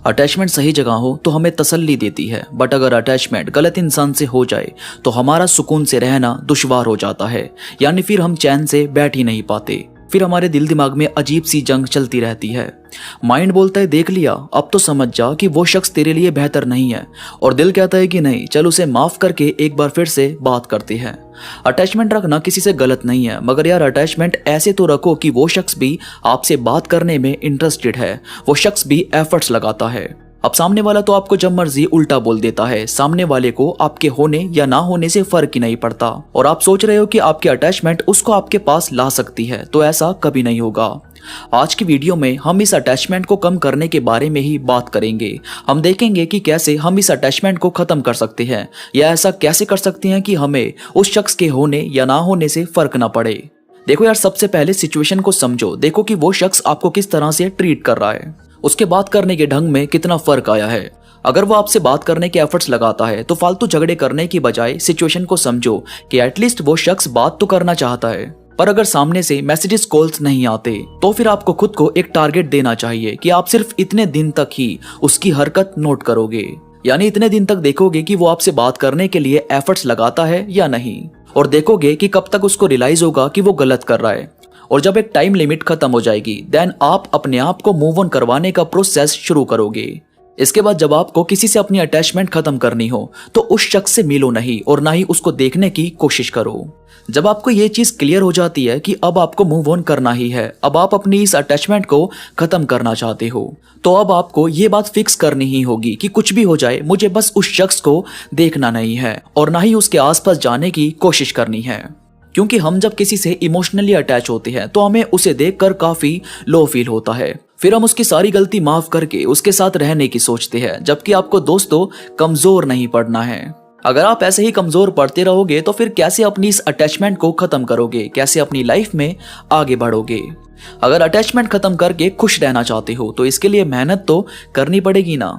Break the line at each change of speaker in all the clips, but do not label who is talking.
Attachment सही जगह हो तो हमें तसल्ली देती है, बट अगर अटैचमेंट गलत इंसान से हो जाए तो हमारा सुकून से रहना दुश्वार हो जाता है। यानी फिर हम चैन से बैठ ही नहीं पाते, फिर हमारे दिल दिमाग में अजीब सी जंग चलती रहती है। माइंड बोलता है देख लिया, अब तो समझ जा कि वो शख्स तेरे लिए बेहतर नहीं है, और दिल कहता है कि नहीं, चल उसे माफ करके एक बार फिर से बात करते हैं। अटैचमेंट रखना किसी से गलत नहीं है, मगर यार अटैचमेंट ऐसे तो रखो कि वो शख्स भी आपसे बात करने में इंटरेस्टेड है, वो शख्स भी एफर्ट्स लगाता है। अब सामने वाला तो आपको जब मर्जी उल्टा बोल देता है, सामने वाले को आपके होने या ना होने से फर्क ही नहीं पड़ता, और आप सोच रहे हो कि आपकी अटैचमेंट उसको आपके पास ला सकती है, तो ऐसा कभी नहीं होगा। आज की वीडियो में हम इस अटैचमेंट को कम करने के बारे में ही बात करेंगे। हम देखेंगे कि कैसे हम इस अटैचमेंट को खत्म कर सकते हैं, या ऐसा कैसे कर सकते हैं कि हमें उस शख्स के होने या ना होने से फर्क ना पड़े। देखो यार, सबसे पहले सिचुएशन को समझो, देखो कि वो शख्स आपको किस तरह से ट्रीट कर रहा है, उसके बात करने के ढंग में कितना फर्क आया है। अगर वो आपसे बात करने के एफर्ट्स लगाता है तो फालतू झगड़े करने की बजाय सिचुएशन को समझो कि एटलीस्ट वो शख्स बात तो करना चाहता है। पर अगर सामने से मैसेजेस कॉल्स नहीं आते तो फिर आपको खुद को एक टारगेट देना चाहिए कि आप सिर्फ इतने दिन तक ही उसकी हरकत नोट करोगे, यानी इतने दिन तक देखोगे कि वो आपसे बात करने के लिए एफर्ट्स लगाता है या नहीं, और देखोगे कि कब तक उसको रियलाइज होगा कि वो गलत कर रहा है। और जब एक टाइम लिमिट खत्म हो जाएगी, देन आप अपने आप को मूव ऑन करवाने का प्रोसेस शुरू करोगे। इसके बाद जब आपको किसी से अपनी अटैचमेंट खत्म करनी हो तो उस शख्स से मिलो नहीं, और ना ही उसको देखने की कोशिश करो। जब आपको ये चीज क्लियर हो जाती है कि अब आपको मूव ऑन करना ही है, अब आप अपनी इस अटैचमेंट को खत्म करना चाहते हो, तो अब आपको ये बात फिक्स करनी ही होगी कि कुछ भी हो जाए, मुझे बस उस शख्स को देखना नहीं है, और ना ही उसके आसपास जाने की कोशिश करनी है। क्योंकि हम जब किसी से इमोशनली अटैच होते हैं तो हमें उसे देखकर काफी लो फील होता है, फिर हम उसकी सारी गलती माफ करके उसके साथ रहने की सोचते हैं, जबकि आपको दोस्तों कमजोर नहीं पड़ना है। अगर आप ऐसे ही कमजोर पड़ते रहोगे तो फिर कैसे अपनी इस अटैचमेंट को खत्म करोगे, कैसे अपनी लाइफ में आगे बढ़ोगे। अगर अटैचमेंट खत्म करके खुश रहना चाहते हो तो इसके लिए मेहनत तो करनी पड़ेगी ना।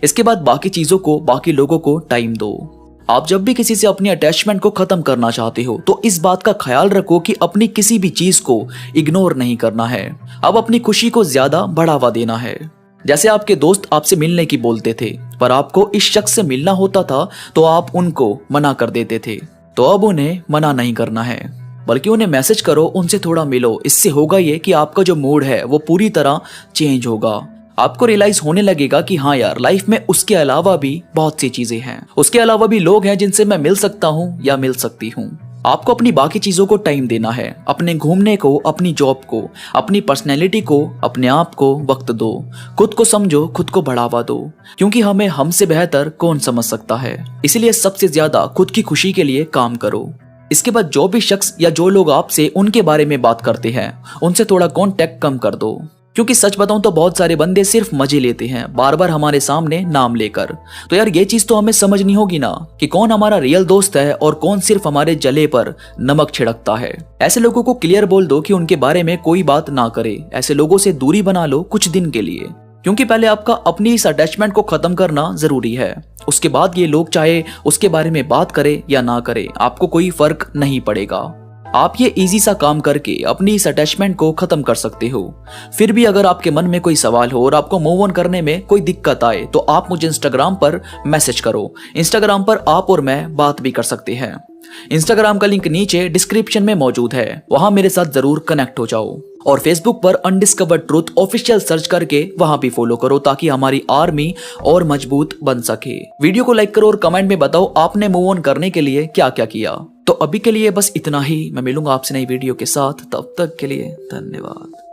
इसके बाद बाकी चीजों को, बाकी लोगों को टाइम दो। आप जब भी किसी से अपनी अटैचमेंट को खत्म करना चाहते हो तो इस बात का ख्याल रखो कि अपनी किसी भी चीज को इग्नोर नहीं करना है, अब अपनी खुशी को ज्यादा बढ़ावा देना है। जैसे आपके दोस्त आपसे मिलने की बोलते थे, पर आपको इस शख्स से मिलना होता था तो आप उनको मना कर देते थे, तो अब उन्हें मना नहीं करना है, बल्कि उन्हें मैसेज करो, उनसे थोड़ा मिलो। इससे होगा ये कि आपका जो मूड है वो पूरी तरह चेंज होगा। आपको रियलाइज होने लगेगा कि हाँ यार, लाइफ में उसके अलावा भी बहुत सी चीजें हैं, उसके अलावा भी लोग हैं जिनसे मैं मिल सकता हूँ या मिल सकती हूँ। आपको अपनी बाकी चीजों को टाइम देना है, अपने घूमने को, अपनी जॉब को, अपनी पर्सनैलिटी को, अपने आप को वक्त दो, खुद को समझो, खुद को बढ़ावा दो, क्योंकि हमें हमसे बेहतर कौन समझ सकता है। इसलिए सबसे ज्यादा खुद की खुशी के लिए काम करो। इसके बाद जो भी शख्स या जो लोग आपसे उनके बारे में बात करते हैं उनसे थोड़ा कांटेक्ट कम कर दो, क्योंकि सच बताऊं तो बहुत सारे बंदे सिर्फ मजे लेते हैं बार बार हमारे सामने नाम लेकर। तो यार ये चीज तो हमें समझनी होगी ना कि कौन हमारा रियल दोस्त है और कौन सिर्फ हमारे जले पर नमक छिड़कता है। ऐसे लोगों को क्लियर बोल दो कि उनके बारे में कोई बात ना करे, ऐसे लोगों से दूरी बना लो कुछ दिन के लिए, क्योंकि पहले आपका अपनी इस अटैचमेंट को खत्म करना जरूरी है। उसके बाद ये लोग चाहे उसके बारे में बात करे या ना करे, आपको कोई फर्क नहीं पड़ेगा। आप ये इजी सा काम करके अपनी इस अटैचमेंट को खत्म कर सकते हो। फिर भी अगर आपके मन में कोई सवाल हो और आपको मूव ऑन करने में कोई दिक्कत आए तो आप मुझे इंस्टाग्राम पर मैसेज करो। इंस्टाग्राम पर आप और मैं बात भी कर सकते हैं। इंस्टाग्राम का लिंक नीचे डिस्क्रिप्शन में मौजूद है, वहां मेरे साथ जरूर कनेक्ट हो जाओ। और फेसबुक पर अनडिस्कवर्ड ट्रूथ ऑफिशियल सर्च करके वहां भी फॉलो करो, ताकि हमारी आर्मी और मजबूत बन सके। वीडियो को लाइक करो और कमेंट में बताओ आपने मूव ऑन करने के लिए क्या क्या किया। तो अभी के लिए बस इतना ही, मैं मिलूंगा आपसे नई वीडियो के साथ, तब तक के लिए धन्यवाद।